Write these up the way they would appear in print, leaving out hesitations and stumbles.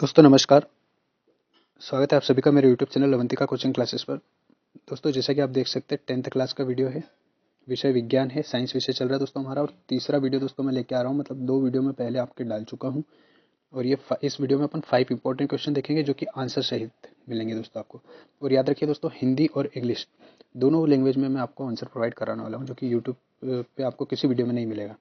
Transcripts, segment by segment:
दोस्तों नमस्कार। स्वागत है आप सभी का मेरे YouTube channel Avantika coaching classes पर। दोस्तों जैसा कि आप देख सकते हैं 10th क्लास का वीडियो है, विषय विज्ञान है, साइंस विषय चल रहा है दोस्तों हमारा। और तीसरा वीडियो दोस्तों मैं लेके आ रहा हूँ, मतलब 2 वीडियो में पहले आपके डाल चुका हूँ। और ये इस वीडियो में अपन 5 इंपॉर्टेंट क्वेश्चन देखेंगे जो कि आंसर सहित मिलेंगे दोस्तों आपको। और याद रखिए दोस्तों, हिंदी और इंग्लिश दोनों लैंग्वेज में मैं आपको आंसर प्रोवाइड कराने वाला हूँ, जो कि यूट्यूब पे आपको किसी वीडियो में नहीं मिलेगा।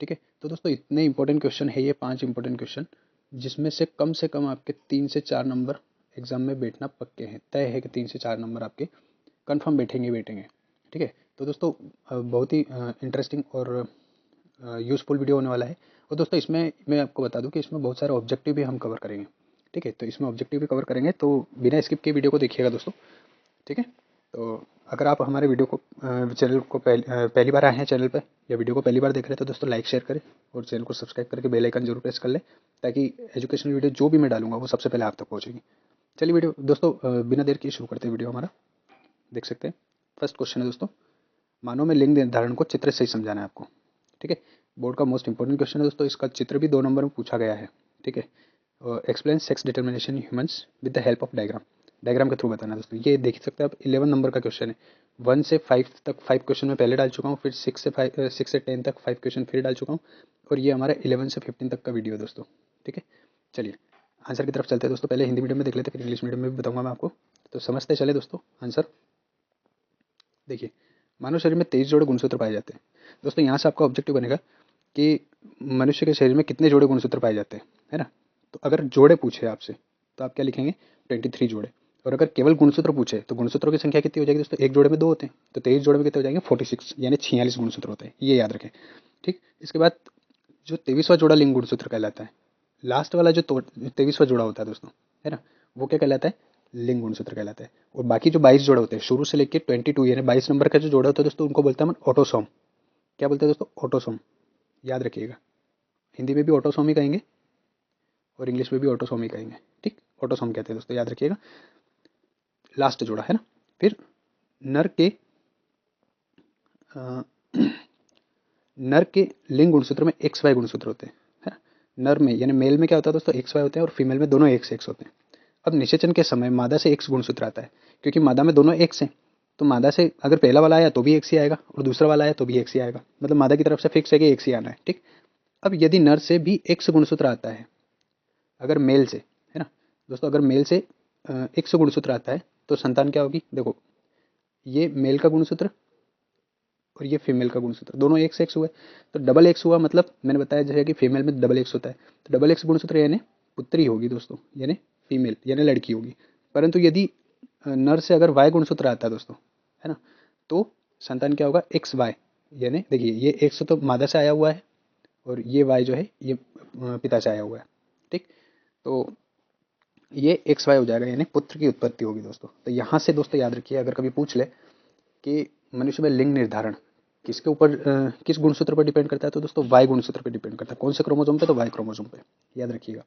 ठीक है, तो दोस्तों इतने इंपॉर्टेंट क्वेश्चन है ये, 5 इंपॉर्टेंट क्वेश्चन, जिसमें से कम आपके 3 से 4 नंबर एग्जाम में बैठना पक्के हैं। तय है कि 3 से 4 नंबर आपके कंफर्म बैठेंगे। ठीक है, तो दोस्तों बहुत ही इंटरेस्टिंग और यूज़फुल वीडियो होने वाला है। और दोस्तों इसमें मैं आपको बता दूं कि इसमें बहुत सारे ऑब्जेक्टिव भी हम कवर करेंगे। ठीक है, तो इसमें ऑब्जेक्टिव भी कवर करेंगे, तो बिना स्किप के वीडियो को देखिएगा दोस्तों। ठीक है, तो अगर आप हमारे वीडियो को चैनल को पहली बार आए हैं चैनल पर, या वीडियो को पहली बार देख रहे हैं, तो दोस्तों लाइक शेयर करें और चैनल को सब्सक्राइब करके बेल आइकन जरूर प्रेस कर लें, ताकि एजुकेशनल वीडियो जो भी मैं डालूंगा वो सबसे पहले आप तक पहुंचेगी। चलिए वीडियो दोस्तों बिना देर किए शुरू करते हैं वीडियो हमारा। देख सकते हैं फर्स्ट क्वेश्चन है दोस्तों, मानव में लिंग निर्धारण को चित्र से ही समझाना है आपको। ठीक है, बोर्ड का मोस्ट इंपॉर्टेंट क्वेश्चन है दोस्तों, इसका चित्र भी 2 नंबर में पूछा गया है। ठीक है, explain sex determination humans with the help of diagram. Diagram के थ्रू बताना है दोस्तों। ये देख सकते हैं आप 11 नंबर का क्वेश्चन है। 1 से 5 तक 5 क्वेश्चन मैं पहले डाल चुका हूँ, फिर 6 से 10 तक 5 क्वेश्चन फिर डाल चुका हूँ। और ये हमारा 11 से 15 तक का वीडियो है दोस्तों। ठीक है, चलिए आंसर की तरफ चलते हैं दोस्तों। पहले हिंदी मीडियम में देख लेते हैं, फिर इंग्लिश मीडियम में भी बताऊंगा मैं आपको। तो समझते चले दोस्तों आंसर। देखिए, मानव शरीर में 23 जोड़े गुणसूत्र पाए जाते हैं। दोस्तों यहाँ से आपका ऑब्जेक्टिव बनेगा कि मनुष्य के शरीर में कितने जोड़े गुणसूत्र पाए जाते हैं, है ना। तो अगर जोड़े पूछे आपसे तो आप क्या लिखेंगे, 23 जोड़े। और अगर केवल गुणसूत्र पूछे तो गुणसूत्रों की संख्या कितनी हो जाएगी दोस्तों, एक जोड़े में 2 होते हैं, तो 23 जोड़े में कितने हो जाएंगे, 46, यानी 46 गुणसूत्र होते हैं, ये याद रखें। ठीक, इसके बाद जो 23वां जोड़ा लिंग गुणसूत्र कहलाता है, लास्ट वाला जो 23वां जोड़ा होता है दोस्तों, है ना, वो क्या कहलाता है, लिंग गुणसूत्र कहलाता है। और बाकी जो 22 जोड़े होते हैं शुरू से लेकर 22 यानी 22 नंबर का जो जोड़ा होता है दोस्तों, उनको बोलते हैं हम ऑटोसोम। क्या बोलते हैं दोस्तों, ऑटोसोम, याद रखिएगा। हिंदी में भी ऑटोसोम ही कहेंगे और इंग्लिश में भी ऑटोसोम ही कहेंगे। ठीक, ऑटोसोम कहते हैं दोस्तों, याद रखिएगा। लास्ट जोड़ा है ना। फिर नर के अ, नर के लिंग गुणसूत्र में एक्स वाई गुणसूत्र होते हैं, है ना। नर में यानी मेल में क्या होता है दोस्तों, एक्स वाई होते हैं, और फीमेल में दोनों एक्स एक्स होते हैं। अब निषेचन के समय मादा से एक्स गुणसूत्र आता है, क्योंकि मादा में दोनों एक्स हैं। तो मादा से अगर पहला वाला आया तो भी एक्स ही आएगा, और दूसरा वाला आया तो भी एक्स ही आएगा, मतलब मादा की तरफ से फिक्स है कि एक्स ही आना है। ठीक, अब यदि नर से भी एक्स गुणसूत्र आता है, अगर मेल से, है ना दोस्तों, अगर मेल से एक्स गुणसूत्र आता है, तो संतान क्या होगी, देखो ये मेल का गुणसूत्र और ये फीमेल का गुणसूत्र, दोनों एक्स एक्स हुए, तो डबल एक्स हुआ, मतलब मैंने बताया जैसे कि फीमेल में डबल एक्स होता है, तो डबल एक्स गुणसूत्र यानी पुत्री होगी दोस्तों, यानी फीमेल यानी लड़की होगी। परंतु यदि नर से अगर वाई गुणसूत्र आता है दोस्तों, है ना, तो संतान क्या होगा, एक्स वाई, यानी देखिए ये एक्स तो मादा से आया हुआ है, और ये वाई जो है ये पिता से आया हुआ है। ठीक, तो ये एक्स वाई हो जाएगा, यानी पुत्र की उत्पत्ति होगी दोस्तों। तो यहाँ से दोस्तों याद रखिए, अगर कभी पूछ ले कि मनुष्य में लिंग निर्धारण किसके ऊपर किस गुणसूत्र पर डिपेंड करता है, तो दोस्तों वाई गुणसूत्र पर डिपेंड करता है। कौन से क्रोमोसोम पे, तो वाई क्रोमोसोम पे, याद रखिएगा।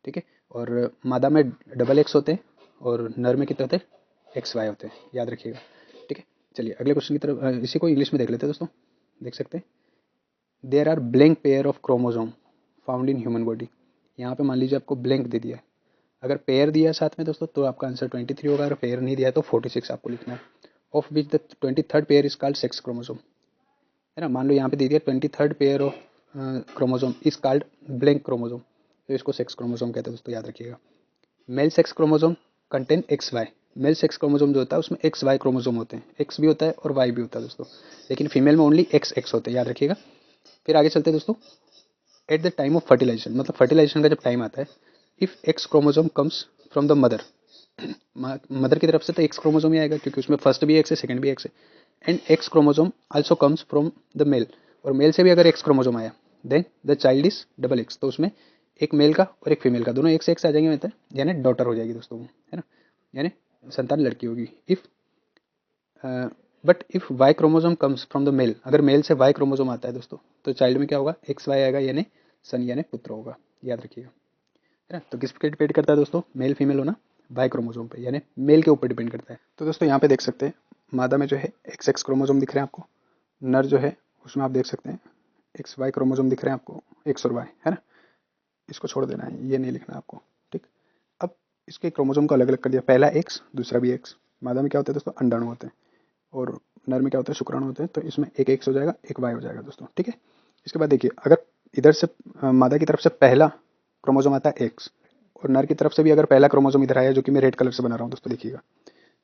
ठीक है, और मादा में डबल एक्स होते हैं और नर में कितने होते हैं, एक्स वाई होते हैं, याद रखिएगा। ठीक है, चलिए अगले क्वेश्चन की तरफ, इसी को इंग्लिश में देख लेते हैं दोस्तों। देख सकते हैं, there are blank pair of chromosome found in human body. यहाँ पे मान लीजिए आपको ब्लैंक दे दिया है, अगर पेयर दिया है साथ में दोस्तों तो आपका आंसर 23 होगा, अगर पेयर नहीं दिया है तो 46 आपको लिखना है। Of which the 23rd pair is called sex chromosome, है ना। मान लो यहाँ पे दे दिया 23rd pair of chromosome is called blank chromosome, तो इसको सेक्स क्रोमोसोम कहते हैं दोस्तों, याद रखिएगा। Male sex chromosome contain X Y. Male sex chromosome जो होता है उसमें एक्स वाई क्रोमोसोम होते हैं, एक्स भी होता है और वाई भी होता है दोस्तों, लेकिन फीमेल में ओनली एक्स एक्स होते हैं, याद रखिएगा। फिर आगे चलते हैं दोस्तों, at the time of fertilisation, मतलब फर्टिलाइजेशन का जब टाइम आता है, if X chromosome comes from the mother, mother की तरफ से तो एक्स क्रोमोसोम ही आएगा, क्योंकि उसमें फर्स्ट भी एक्स है सेकंड भी एक्स है। And X chromosome also comes from the male, और मेल से भी अगर एक्स क्रोमोसोम आया, then the child is double X, तो उसमें एक मेल का और एक फीमेल का दोनों एक से एक्स आ जाएंगे, मतलब यानी डॉटर हो जाएगी दोस्तों वो, है ना, यानी संतान लड़की होगी। If but if Y chromosome comes from the male, अगर मेल से वाई क्रोमोसोम आता है दोस्तों, तो चाइल्ड में क्या होगा, एक्स वाई आएगा, यानी सन यानी पुत्र होगा, याद रखिएगा, है ना। तो किस पे डिपेंड करता है दोस्तों, मेल फीमेल होना, वाई क्रोमोसोम पे, यानी मेल के ऊपर डिपेंड करता है। तो दोस्तों यहाँ पे देख सकते हैं, मादा में जो है एक्स एक्स क्रोमोसोम दिख रहे हैं आपको, नर जो है उसमें आप देख सकते हैं एक्स वाई क्रोमोसोम दिख रहे हैं आपको, एक्स और वाई, है ना। इसको छोड़ देना है, ये नहीं लिखना है आपको। ठीक, इसके क्रोमोसोम को अलग अलग कर दिया, पहला एक्स दूसरा भी एक्स। मादा में क्या होता है दोस्तों, अंडाणु होते हैं, और नर में क्या होता है, शुक्राणु होते हैं। तो इसमें एक एक्स हो जाएगा, एक वाई हो जाएगा दोस्तों, ठीक है। इसके बाद देखिए, अगर इधर से मादा की तरफ से पहला क्रोमोसोम आता है एक्स, और नर की तरफ से भी अगर पहला क्रोमोसोम इधर आया, जो कि मैं रेड कलर से बना रहा हूँ दोस्तों, देखिएगा,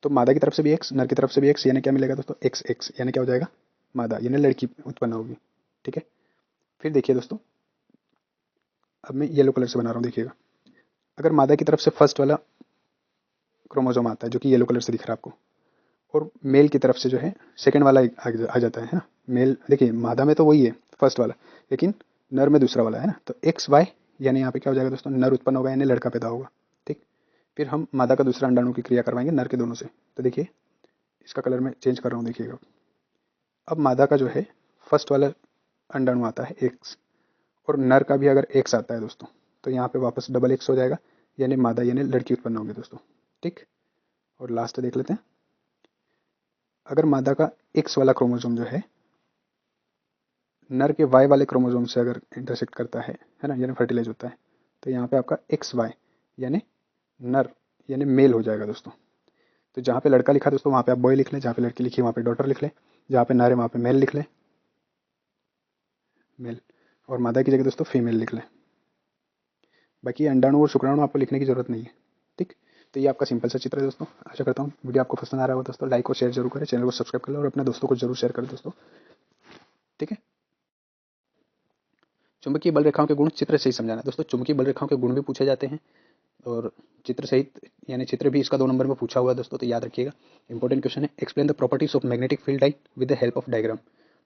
तो मादा की तरफ से भी एक्स, नर की तरफ से भी एक्स, यानी क्या मिलेगा दोस्तों, एक्स एक्स, यानी क्या हो जाएगा, मादा यानी लड़की उत्पन्न होगी, ठीक है। फिर देखिए दोस्तों, अब मैं येलो कलर से बना रहा हूँ, देखिएगा, अगर मादा की तरफ से फर्स्ट वाला क्रोमोसोम आता है, जो कि येलो कलर से दिख रहा है आपको, और मेल की तरफ से जो है सेकंड वाला आ जाता है ना। मेल देखिए, मादा में तो वही है फर्स्ट वाला, लेकिन नर में दूसरा वाला है ना। तो एक्स वाई, यानी यहाँ पे क्या हो जाएगा दोस्तों, नर उत्पन्न होगा, यानी लड़का पैदा होगा, ठीक। फिर हम मादा का दूसरा अंडाणु की क्रिया करवाएंगे नर के दोनों से। तो देखिए, इसका कलर मैं चेंज कर रहा हूँ, देखिएगा। अब मादा का जो है फर्स्ट वाला अंडाणु आता है एक्स, और नर का भी अगर एक्स आता है दोस्तों, तो यहाँ पे वापस डबल एक्स हो जाएगा, यानी मादा यानी लड़की उत्पन्न होगी दोस्तों, ठीक। और लास्ट देख लेते हैं, अगर मादा का एक्स वाला क्रोमोसोम जो है नर के वाई वाले क्रोमोसोम से अगर इंटरसेक्ट करता है ना, यानी फर्टिलाइज होता है, तो यहाँ पे आपका एक्स वाई यानी नर यानी मेल हो जाएगा दोस्तों। तो जहाँ पे लड़का लिखा दोस्तों, वहाँ पे आप बॉय लिख लें, जहाँ पे लड़की लिखी वहाँ पे डॉटर लिख लें, जहाँ पे नर है वहाँ पे मेल लिख लें, मेल, और मादा की जगह दोस्तों फीमेल लिख लें। बाकी अंडाणु और शुक्राणु आपको लिखने की जरूरत नहीं है, ठीक। तो ये आपका सिंपल सा चित्र है दोस्तों। आशा करता हूँ वीडियो आपको पसंद आ रहा होगा दोस्तों। लाइक और शेयर जरूर करें, चैनल को सब्सक्राइब कर लें, और अपने दोस्तों को जरूर शेयर करें दोस्तों, ठीक है। चुंबकीय बल रेखाओं के गुण चित्र से ही समझाना दोस्तों। चुंबकीय बल रेखाओं के गुण भी पूछे जाते हैं, और चित्र सहित, यानी चित्र भी इसका 2 नंबर में पूछा हुआ है दोस्तों, तो याद रखिएगा। इंपॉर्टेंट क्वेश्चन है, explain the properties of magnetic field line with the help of diagram.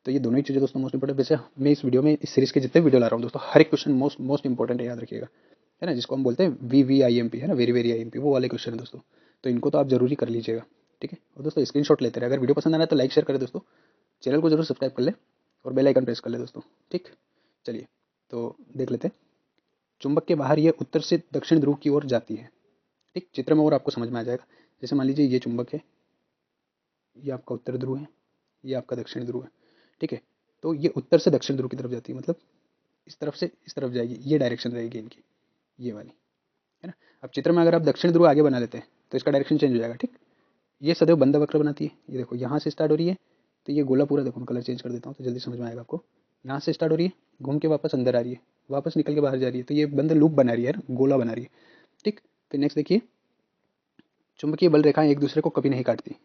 तो ये दोनों ही चीज़ें दोस्तों मोस्ट इंपॉर्टेंट। वैसे मैं इस वीडियो में, इस सीरीज के जितने वीडियो ला रहा हूँ दोस्तों, हर एक क्वेश्चन मोस्ट मोस्ट इंपॉर्टेंट है, याद रखिएगा, है ना, जिसको हम बोलते हैं VVIMP, है ना, वेरी वेरी IMP, वो वाले क्वेश्चन है दोस्तों। तो इनको तो आप जरूरी कर लीजिएगा, ठीक है। और दोस्तों स्क्रीनशॉट लेते रहे। अगर वीडियो पसंद आ रहा है तो लाइक शेयर करें दोस्तों, चैनल को जरूर सब्सक्राइब कर ले, और बेल आइकन प्रेस कर ले दोस्तों, ठीक। चलिए, तो देख लेते हैं। चुंबक के बाहर ये उत्तर से दक्षिण ध्रुव की ओर जाती है, ठीक। चित्र में और आपको समझ में आ जाएगा। जैसे मान लीजिए ये चुंबक है, ये आपका उत्तर ध्रुव है, ये आपका दक्षिण ध्रुव है, ठीक है। तो ये उत्तर से दक्षिण ध्रुव की तरफ जाती है, मतलब इस तरफ से इस तरफ जाएगी, ये डायरेक्शन रहेगी इनकी, ये वाली, है ना। अब चित्र में अगर आप दक्षिण ध्रुव आगे बना लेते हैं तो इसका डायरेक्शन चेंज हो जाएगा, ठीक। ये सदैव बंद वक्र बनाती है। ये देखो, यहाँ से स्टार्ट हो रही है, तो ये गोला पूरा देखो, मैं कलर चेंज कर देता हूँ तो जल्दी समझ में आएगा आपको। यहाँ से स्टार्ट हो रही है, घूम के वापस अंदर आ रही है, वापस निकल के बाहर जा रही है, तो ये बंद लूप बना रही है, गोला बना रही है, ठीक। फिर नेक्स्ट देखिए, चुंबकीय बल रेखाएं एक दूसरे को कभी नहीं काटती।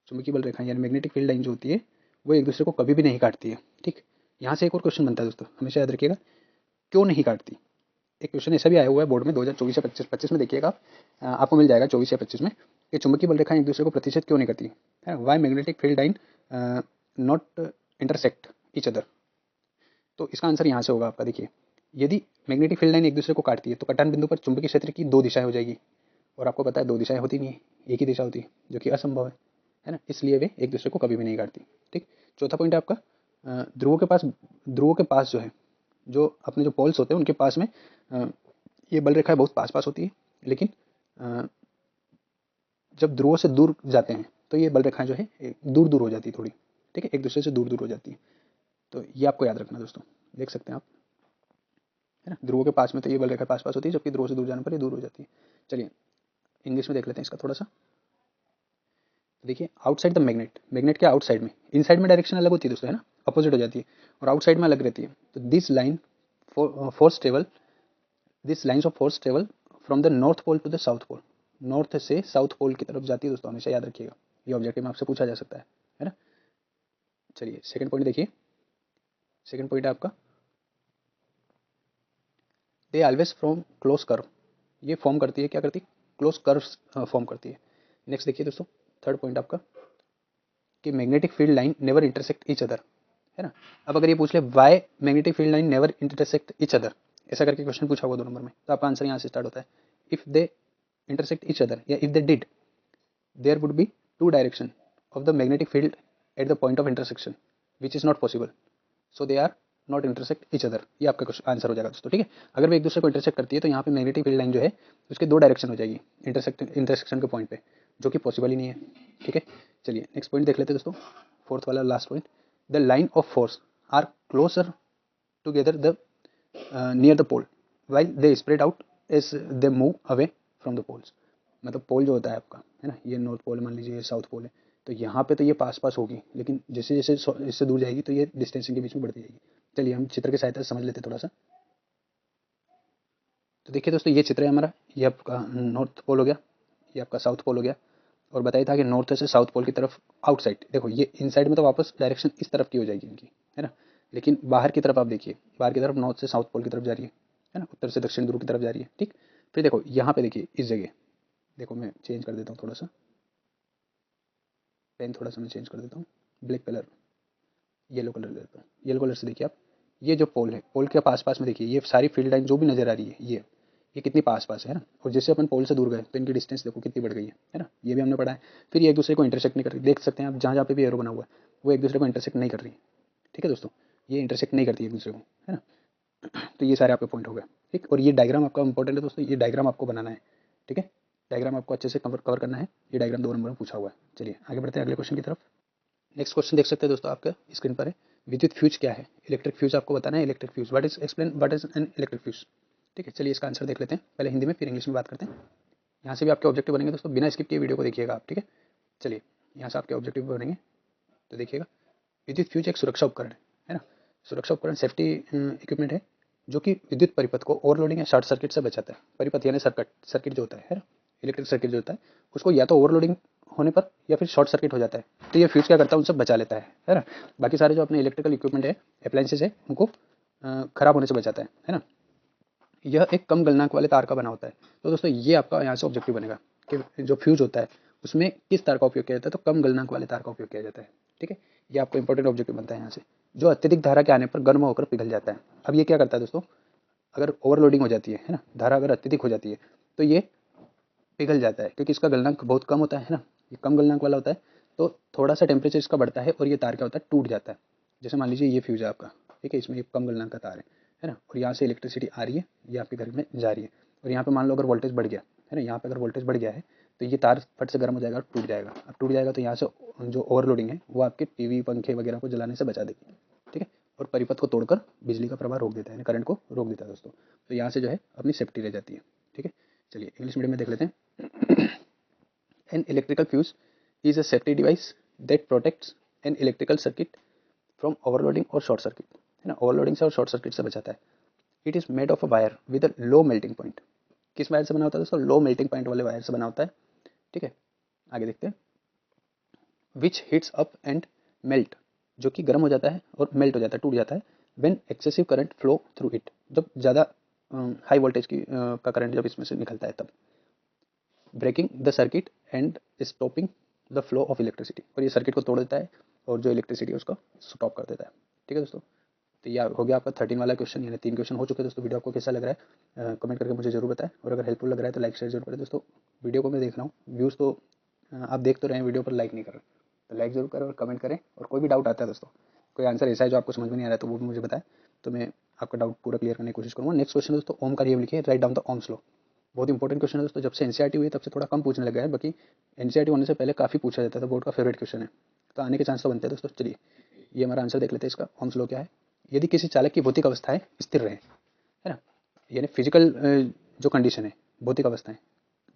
चुंबकीय बल रेखाएं यानी मैग्नेटिक फील्ड लाइन जो होती है, वो एक दूसरे को कभी भी नहीं काटती है, ठीक। यहाँ से एक और क्वेश्चन बनता है दोस्तों, हमेशा याद रखिएगा, क्यों नहीं काटती। एक क्वेश्चन ऐसा भी आया हुआ है बोर्ड में 2024 या 25 में, देखिएगा आप, आपको मिल जाएगा 24 या 25 में, कि चुंबकीय बल रेखाएं एक दूसरे को प्रतिशत क्यों नहीं करती है। Why magnetic field line not intersect each other. तो इसका आंसर यहाँ से होगा आपका। देखिए, यदि मैग्नेटिक फील्ड लाइन एक दूसरे को काटती है तो कटान बिंदु पर चुंबकीय क्षेत्र की 2 दिशाएं हो जाएगी, और आपको पता है 2 दिशाएं होती नहीं है, एक ही दिशा होती है, जो कि असंभव है ना। इसलिए वे एक दूसरे को कभी भी नहीं काटती, ठीक। चौथा पॉइंट है आपका, ध्रुवों के पास जो है, जो अपने जो पोल्स होते हैं उनके पास में ये बल रेखाएं बहुत पास पास होती है, लेकिन जब ध्रुवों से दूर जाते हैं तो ये बल रेखाएं जो है दूर दूर हो जाती है थोड़ी, ठीक है, एक दूसरे से दूर दूर हो जाती है। तो ये आपको याद रखना दोस्तों, देख सकते हैं आप, है ना। ध्रुवों के पास में तो ये बल रेखा पास पास होती है, जबकि ध्रुव से दूर जाने पर ये दूर हो जाती है। चलिए इंग्लिश में देख लेते हैं इसका थोड़ा सा। देखिए, आउटसाइड द मैग्नेट, मैग्नेट के आउटसाइड में, इनसाइड में डायरेक्शन अलग होती है दोस्तों, है ना, अपोजिट हो जाती है, और आउटसाइड में अलग रहती है। तो this line force travel, this lines of force travel from the north pole to the south pole, north से साउथ पोल की तरफ जाती है दोस्तों, हमेशा याद रखिएगा, ये ऑब्जेक्टिव में आपसे पूछा जा सकता है ना। चलिए सेकंड पॉइंट देखिए, सेकंड पॉइंट है आपका, they always from close curve, ये फॉर्म करती है, क्या करती है, क्लोज कर्व फॉर्म करती है। नेक्स्ट देखिए दोस्तों, थर्ड पॉइंट आपका, कि magnetic field line never intersect each other, है ना। अब अगर ये पूछ ले why magnetic field line never intersect each other, ऐसा करके क्वेश्चन पूछा हुआ 2 नंबर में, तो आपका आंसर यहाँ से स्टार्ट होता है, if they intersect each other, या if they did, there would be 2 direction of the magnetic field at the point of intersection which is not possible, so they are not intersect each other. ये आपका answer हो जाएगा दोस्तों, ठीक है। अगर वो एक दूसरे को इंटरसेक्ट करती है तो यहाँ पे मैग्नेटिक फील्ड लाइन जो है उसके 2 डायरेक्शन हो जाएगी इंटरसेक्शन के पॉइंट पे, जो कि पॉसिबल ही नहीं है, ठीक है। चलिए नेक्स्ट पॉइंट देख लेते हैं दोस्तों, फोर्थ वाला last point, the line of force are closer together the near the pole while they spread out as they move away from the poles. मतलब पोल जो होता है आपका, है ना, ये नॉर्थ पोल मान लीजिए, ये साउथ पोल है, तो यहाँ पे तो ये पास पास होगी, लेकिन जैसे जैसे इससे दूर जाएगी तो ये डिस्टेंस के बीच में बढ़ती जाएगी। चलिए हम चित्र की सहायता से समझ लेते हैं थोड़ा सा। तो देखिए दोस्तों, ये चित्र है हमारा, ये आपका नॉर्थ पोल हो गया, ये आपका साउथ पोल हो गया, और बताया था कि नॉर्थ से साउथ पोल की तरफ आउटसाइड, देखो ये इनसाइड में तो वापस डायरेक्शन इस तरफ की हो जाएगी इनकी, है ना, लेकिन बाहर की तरफ आप देखिए, बाहर की तरफ नॉर्थ से साउथ पोल की तरफ जा रही है ना, उत्तर से दक्षिण ध्रुव की तरफ जा रही है, ठीक। फिर देखो यहाँ पे देखिए इस जगह, देखो मैं चेंज कर देता हूँ थोड़ा सा, पेन थोड़ा सा मैं चेंज कर देता हूँ, ब्लैक कलर, येलो कलर ले लेता हूँ, येलो कलर से देखिए आप, ये जो पोल है, पोल के पास पास में देखिए ये सारी फील्ड लाइन जो भी नजर आ रही है, ये कितनी पास पास है ना, और जैसे अपन पोल से दूर गए तो इनकी डिस्टेंस देखो कितनी बढ़ गई है ना, ये भी हमने पढ़ा है। फिर ये एक दूसरे को इंटरसेक्ट नहीं कर रही, देख सकते हैं आप जहाँ जहाँ पे भी एरो बना हुआ है वो एक दूसरे को इंटरसेक्ट नहीं कर रही, ठीक है दोस्तों, ये इंटरसेक्ट नहीं करती एक दूसरे को, है ना। तो ये सारे आपके पॉइंट हो गए, ठीक। और ये डायग्राम आपका इंपॉर्टेंट है दोस्तों, ये डायग्राम आपको बनाना है, ठीक है, डायग्राम आपको अच्छे से कवर करना है, ये डायग्राम 2 नंबर में पूछा हुआ है। चलिए आगे बढ़ते हैं अगले क्वेश्चन की तरफ। नेक्स्ट क्वेश्चन देख सकते हैं दोस्तों, आपके स्क्रीन पर है, विद्युत फ्यूज क्या है, इलेक्ट्रिक फ्यूज आपको बताना है, electric fuse what is explain what is an electric fuse, ठीक है। चलिए इसका आंसर देख लेते हैं, पहले हिंदी में फिर इंग्लिश में बात करते हैं। यहाँ से भी आपके ऑब्जेक्टिव बनेंगे दोस्तों, बिना स्किप किए वीडियो को देखिएगा आप, ठीक है। चलिए यहाँ से आपके ऑब्जेक्टिव बनेंगे, तो देखिएगा, विद्युत फ्यूज एक सुरक्षा उपकरण है ना, सुरक्षा उपकरण सेफ्टी इक्विपमेंट है जो कि विद्युत परिपथ को ओवरलोडिंग या शॉर्ट सर्किट से बचाता है। परिपथ यानी सर्किट, सर्किट जो होता है ना, इलेक्ट्रिक सर्किट जो होता है उसको या तो ओवरलोडिंग होने पर या फिर शॉर्ट सर्किट हो जाता है, तो ये फ्यूज क्या करता है, उनसे बचा लेता है ना। बाकी सारे जो अपने इलेक्ट्रिकल इक्विपमेंट है, अप्लायंसेज है, उनको खराब होने से बचाता है ना। यह एक कम गलनांक वाले तार का बना होता है। तो दोस्तों ये आपका यहाँ से ऑब्जेक्टिव बनेगा कि जो फ्यूज होता है उसमें किस तार का उपयोग किया जाता है, तो कम गलनांक वाले तार का उपयोग किया जाता है, ठीक है। ये आपको इंपॉर्टेंट ऑब्जेक्टिव बनता है यहाँ से, जो अत्यधिक धारा के आने पर गर्म होकर पिघल जाता है। अब ये क्या करता है दोस्तों, अगर ओवरलोडिंग हो जाती है ना, धारा अगर अत्यधिक हो जाती है तो ये पिघल जाता है, क्योंकि इसका गलनांक बहुत कम होता है ना, ये कम गलनांक वाला होता है, तो थोड़ा सा टेम्परेचर इसका बढ़ता है और ये तार क्या होता है, टूट जाता है। जैसे मान लीजिए ये फ्यूज है आपका, ठीक है, इसमें ये कम गलनांक का तार है ना, और यहाँ से इलेक्ट्रिसिटी आ रही है, ये आपके घर में जा रही है, और यहाँ पे मान लो अगर वोल्टेज बढ़ गया है ना, यहाँ पे अगर वोल्टेज बढ़ गया है तो ये तार फट से गर्म हो जाएगा और टूट जाएगा। अब टूट जाएगा तो यहाँ से जो ओवरलोडिंग है वो आपके टीवी पंखे वगैरह को जलाने से बचा देगी, ठीक है, और परिपथ को तोड़कर बिजली का प्रवाह रोक देता है, करंट को रोक देता है दोस्तों। तो यहाँ से जो है अपनी सेफ्टी रह जाती है, ठीक है। चलिए इंग्लिश मीडियम में देख लेते हैं। An electrical fuse is a safety device that protects an electrical circuit from overloading or short circuit, है ना, ओवरलोडिंग से और शॉर्ट सर्किट से बचाता है। It is made of a wire with a low melting point, किस wire से बना होता है दोस्तों, लो मेल्टिंग पॉइंट वाले वायर से बना होता है, ठीक है। आगे देखते हैं, विच हिट्स अप एंड मेल्ट, जो कि गर्म हो जाता है और मेल्ट हो जाता है, टूट जाता है, when excessive current flow through it, जब ज़्यादा हाई वोल्टेज की का करंट जब इसमें से निकलता है तब, breaking the circuit and stopping the flow of electricity, और ये सर्किट को तोड़ देता है और जो इलेक्ट्रिसिटी है उसका स्टॉप कर देता है, ठीक है दोस्तों। तो ये हो गया आपका 13 वाला क्वेश्चन, यानी 3 क्वेश्चन हो चुके हैं दोस्तों। वीडियो आपको कैसा लग रहा है कमेंट करके मुझे जरूर बताएं, और अगर हेल्पफुल लग रहा है तो लाइक शेयर जरूर करें दोस्तों। वीडियो को मैं देख रहा हूँ, व्यूज़ तो आप देख तो रहे हैं वीडियो पर, लाइक नहीं कर रहे, तो लाइक जरूर करें और कमेंट करें। और कोई भी डाउट आता है दोस्तों, कोई आंसर ऐसा है जो आपको समझ में नहीं आ रहा है तो वो भी मुझे बताएं, तो मैं आपका डाउट पूरा क्लियर करने की कोशिश करूँगा। नेक्स्ट क्वेश्चन दोस्तों, ओम का नियम लिखिए, write down the Ohm's law. बहुत इंपॉर्टेंट क्वेश्चन है दोस्तों, जब से एनसीईआरटी हुई तब से थोड़ा कम पूछने लगा है, बाकी एनसीईआरटी होने से पहले काफ़ी पूछा जाता था, बोर्ड का फेवरेट क्वेश्चन है, तो आने के चांस तो बनते हैं दोस्तों। चलिए ये हमारा आंसर देख लेते हैं इसका, ओम्स लॉ क्या है। यदि किसी चालक की भौतिक अवस्थाएं स्थिर रहे, है ना, यानी फिजिकल जो कंडीशन है, भौतिक अवस्थाएं,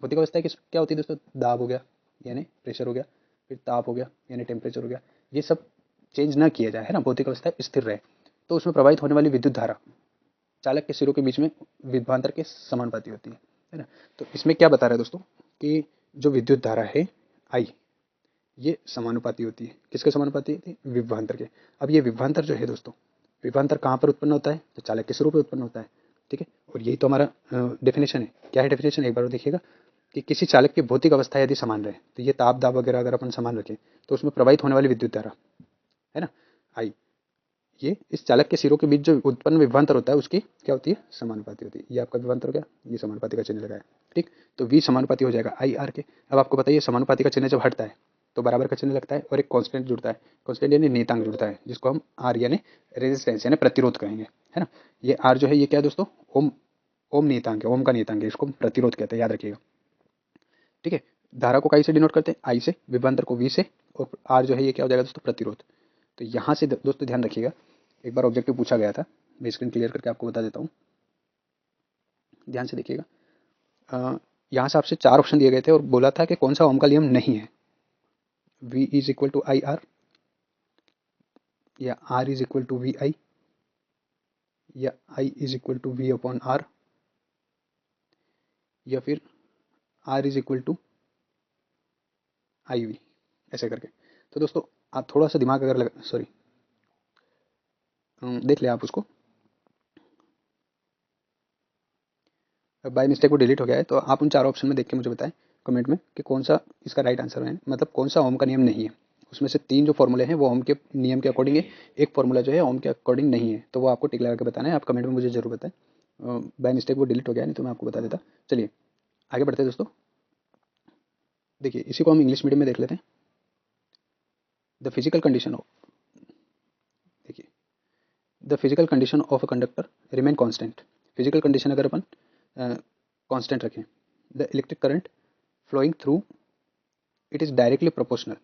भौतिक अवस्थाएं किस क्या होती है दोस्तों, दाब हो गया यानी प्रेशर हो गया, फिर ताप हो गया यानी टेम्परेचर हो गया, ये सब चेंज ना किया जाए, है ना, भौतिक अवस्थाएं स्थिर रहे, तो उसमें प्रवाहित होने वाली विद्युत धारा चालक के सिरों के बीच में विभवांतर के समानुपाती होती है ना। तो इसमें क्या बता रहा है दोस्तों कि जो विद्युत धारा है आई, ये समानुपाती होती है, किसके समानुपाती होती है, विभवांतर के। अब ये विभवांतर जो है दोस्तों, विभवांतर कहाँ पर उत्पन्न होता है, तो चालक के सिरों पर उत्पन्न होता है, ठीक है। और यही तो हमारा डेफिनेशन है। क्या है डेफिनेशन, एक बार देखिएगा कि किसी चालक की भौतिक अवस्था यदि समान रहे, तो ये ताप दाब वगैरह अगर अपन समान रखें तो उसमें प्रवाहित होने वाली विद्युत धारा है ना आई, ये इस चालक के सिरों के बीच जो उत्पन्न विभवांतर होता है उसकी क्या होती है, समानुपाती होती है। ये आपका विभवांतर हो गया, ये समानुपाती का चिन्ह लगाया, ठीक। तो वी समानुपाती हो जाएगा आई आर के। अब आपको बताइए समानुपाती का चिन्ह जब हटता है तो बराबर का चिन्ह लगता है और एक कांस्टेंट जुड़ता है, कांस्टेंट यानी नियतांक जुड़ता है, जिसको हम आर यानी रेजिस्टेंस यानी प्रतिरोध कहेंगे, है ना। ये आर जो है ये क्या है दोस्तों, ओम, ओम नियतांक है, ओम का नियतांक है, इसको हम प्रतिरोध कहते हैं, याद रखिएगा, ठीक है। धारा को काई से डिनोट करते हैं, आई से, विभवांतर को वी से, और आर जो है ये क्या हो जाएगा दोस्तों, प्रतिरोध। तो यहाँ से दोस्तों ध्यान रखिएगा, एक बार ऑब्जेक्टिव पूछा गया था, मैं स्क्रीन क्लियर करके आपको बता देता हूँ, ध्यान से देखिएगा। यहाँ से आपसे 4 ऑप्शन दिए गए थे और बोला था कि कौन सा ओम का नियम नहीं है। V is equal to I R, या R is equal to V I, या I is equal to V upon R, या फिर R is equal to I V, ऐसे करके। तो दोस्तों आप थोड़ा सा दिमाग अगर सॉरी देख ले आप उसको, बाय मिस्टेक वो डिलीट हो गया है, तो आप उन 4 ऑप्शन में देख के मुझे बताएं कमेंट में कि कौन सा इसका राइट आंसर है, मतलब कौन सा ओम का नियम नहीं है। उसमें से 3 जो फॉर्मूले हैं वो ओम के नियम के अकॉर्डिंग है, एक फॉर्मूला जो है ओम के अकॉर्डिंग नहीं है, तो वो आपको टिक लगा के बताना है। आप कमेंट में मुझे जरूर बताएं। बाय मिस्टेक वो डिलीट हो गया, नहीं तो मैं आपको बता देता। चलिए आगे बढ़ते हैं दोस्तों। देखिए इसी को हम इंग्लिश मीडियम में देख लेते हैं। द फिजिकल कंडीशन ऑफ, देखिए the physical condition of a conductor remain constant. Physical condition अगर अपन कांस्टेंट रखें, the electric current flowing through it is directly proportional.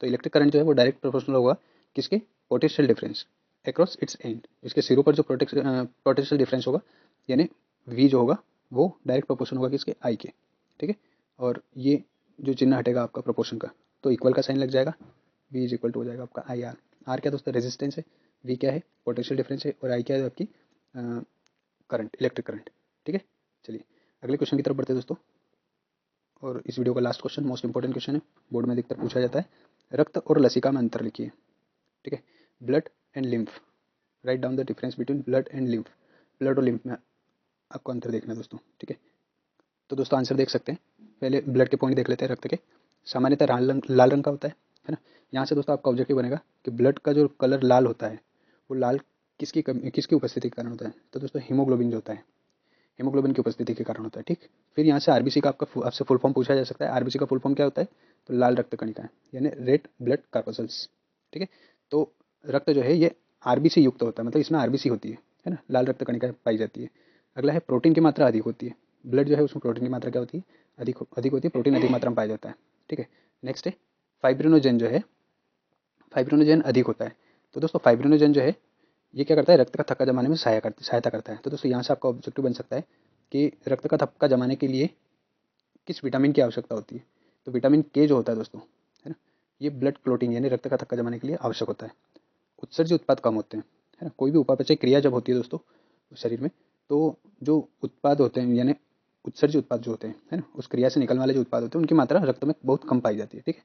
तो इलेक्ट्रिक करंट जो है वो डायरेक्ट प्रोपोर्शनल होगा किसके, potential difference across its end. इसके सिरों पर जो पोटेंशियल डिफरेंस होगा यानी वी जो होगा वो डायरेक्ट प्रोपोर्शन होगा किसके, आई के। ठीक है, और ये जो चिन्ह हटेगा आपका प्रोपोर्शन का, तो इक्वल का साइन लग जाएगा, वी इज इक्वल टू हो जाएगा आपका आई आर। आर क्या दोस्तों, रेजिस्टेंस है, वी क्या है, पोटेंशियल डिफरेंस है, और आई क्या है आपकी करंट, इलेक्ट्रिक करंट। ठीक है, चलिए अगले क्वेश्चन की तरफ बढ़ते हैं दोस्तों। और इस वीडियो का last question most important question है, बोर्ड में अधिकतर पूछा जाता है। रक्त और लसिका में अंतर लिखिए। ठीक है, blood and lymph, write down the difference between blood and lymph. Blood और लिम्फ में आपको अंतर देखना है दोस्तों। ठीक है, तो दोस्तों आंसर देख सकते हैं। पहले ब्लड के पॉइंट देख लेते हैं। रक्त के सामान्यतः लाल रंग का होता है ना। यहाँ से दोस्तों आपका ऑब्जेक्टिव बनेगा कि ब्लड का जो कलर लाल होता है वो लाल किसकी उपस्थिति के कारण होता है, तो दोस्तों हीमोग्लोबिन जो होता है, हीमोग्लोबिन की उपस्थिति के कारण होता है। ठीक, फिर यहाँ से आरबीसी का आपसे फुल फॉर्म पूछा जा सकता है। आरबीसी का फुल फॉर्म क्या होता है, तो लाल रक्त कणिका है, यानी रेड ब्लड कार्पसल्स। ठीक है, तो रक्त जो है ये आरबीसी युक्त होता है, मतलब इसमें आरबीसी होती है ना, लाल रक्त कणिका पाई जाती है। अगला है प्रोटीन की मात्रा अधिक होती है। ब्लड जो है उसमें प्रोटीन की मात्रा क्या होती है, अधिक होती है, प्रोटीन अधिक मात्रा में पाया जाता है। ठीक है, नेक्स्ट है फाइब्रिनोजेन जो है, फाइब्रिनोजेन अधिक होता है। तो दोस्तों फाइब्रिनोजेन जो है ये क्या करता है, रक्त का थक्का जमाने में सहायता करता है। तो दोस्तों यहाँ से आपका ऑब्जेक्टिव बन सकता है कि रक्त का थक्का जमाने के लिए किस विटामिन की आवश्यकता होती है, तो विटामिन के जो होता है दोस्तों, है ना, ये ब्लड क्लोटिंग यानी रक्त का थक्का जमाने के लिए आवश्यक होता है। उत्सर्जित उत्पाद कम होते हैं, है ना। कोई भी उपापचय क्रिया जब होती है दोस्तों शरीर में, तो जो उत्पाद होते हैं यानी उत्सर्जित उत्पाद जो होते हैं, है ना, उस क्रिया से निकलने वाले जो उत्पाद होते हैं उनकी मात्रा रक्त में बहुत कम पाई जाती है। ठीक है,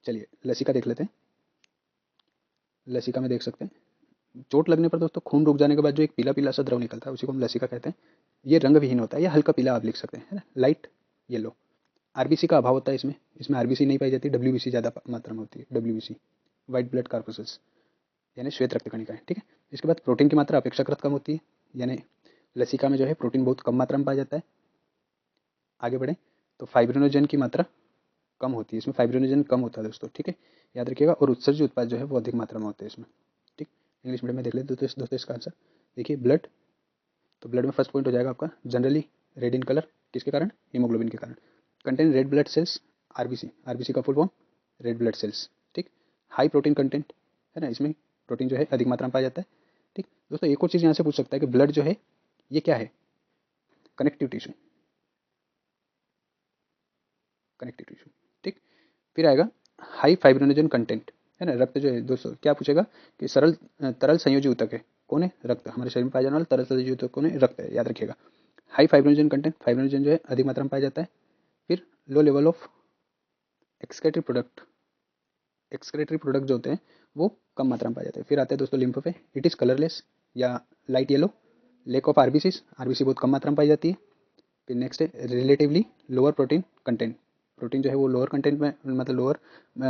चलिए लसिका देख लेते हैं। लसिका में देख सकते हैं चोट लगने पर दोस्तों खून रुक जाने के बाद जो एक पीला पीला सा द्रव निकलता है उसी को हम लसिका कहते हैं। ये रंग विहीन होता है, या हल्का पीला आप लिख सकते हैं, है ना, लाइट येलो। आरबीसी का अभाव होता है इसमें, इसमें आरबीसी नहीं पाई जाती, डब्ल्यूबीसी ज़्यादा मात्रा में होती है, डब्ल्यूबीसी वाइट ब्लड कार्पसल्स यानी श्वेत रक्त कणिका है। ठीक है, इसके बाद प्रोटीन की मात्रा अपेक्षाकृत कम होती है, यानी लसिका में जो है प्रोटीन बहुत कम मात्रा में पाया जाता है। आगे बढ़ें तो फाइब्रिनोजन की मात्रा कम होती है, इसमें फाइब्रिनोजन कम होता है दोस्तों। ठीक है, याद रखिएगा। और उत्सर्जित उत्पाद जो है वो अधिक मात्रा में होते हैं इसमें। ठीक, इंग्लिश मीडियम में देख लेते दोस्तों इसका आंसर। देखिए ब्लड, तो ब्लड में फर्स्ट पॉइंट हो जाएगा आपका जनरली रेड इन कलर, किसके कारण, हीमोग्लोबिन के कारण। Content red blood cells, RBC, RBC का full form red blood cells. ठीक, हाई प्रोटीन कंटेंट, है ना, इसमें प्रोटीन जो है अधिक मात्रा में पाया जाता है। ठीक दोस्तों, एक और चीज़ यहाँ से पूछ सकता है कि ब्लड जो है ये क्या है, कनेक्टिव टिश्यू, कनेक्टिव टिश्यू। ठीक, फिर आएगा हाई फाइब्रिनोजन कंटेंट, है ना। रक्त जो है दोस्तों क्या पूछेगा कि तरल संयोजी ऊतक है, कौन है, रक्त। हमारे शरीर में पाया जाने वाला तरल संयोजी ऊतक कौन है, रक्त है, याद रखिएगा। हाई फाइब्रिनोजन कंटेंट, फाइब्रिनोजन जो है अधिक मात्रा में पाया जाता है। फिर low level of excretory product, excretory product जो होते हैं वो कम मात्रा में पाए जाते हैं। फिर आते हैं दोस्तों लिम्फ पे, इट इज़ कलरलेस या light yellow, lake of RBCs, RBC बहुत कम मात्रा में पाई जाती है। फिर नेक्स्ट है relatively lower protein content, protein जो है वो लोअर कंटेंट में, मतलब लोअर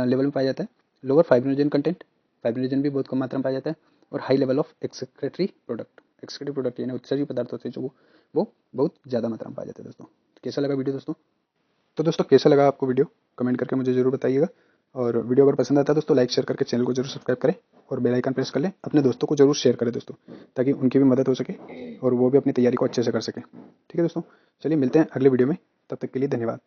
लेवल में पाया जाता है। लोअर फाइब्रिनोजन कंटेंट, फाइब्रिनोजन भी बहुत कम मात्रा में पाया जाता है। और high level of excretory product, excretory product यानी उत्सर्जित पदार्थ होते हैं जो वो बहुत ज़्यादा मात्रा में पाया जाता है दोस्तों। कैसा लगा वीडियो दोस्तों, तो दोस्तों कैसा लगा आपको वीडियो, कमेंट करके मुझे ज़रूर बताइएगा। और वीडियो अगर पसंद आता है दोस्तों लाइक शेयर करके चैनल को जरूर सब्सक्राइब करें, और बेल आइकन प्रेस कर लें। अपने दोस्तों को जरूर शेयर करें दोस्तों, ताकि उनकी भी मदद हो सके और वो भी अपनी तैयारी को अच्छे से कर सकें। ठीक है दोस्तों, चलिए मिलते हैं अगले वीडियो में, तब तक के लिए धन्यवाद।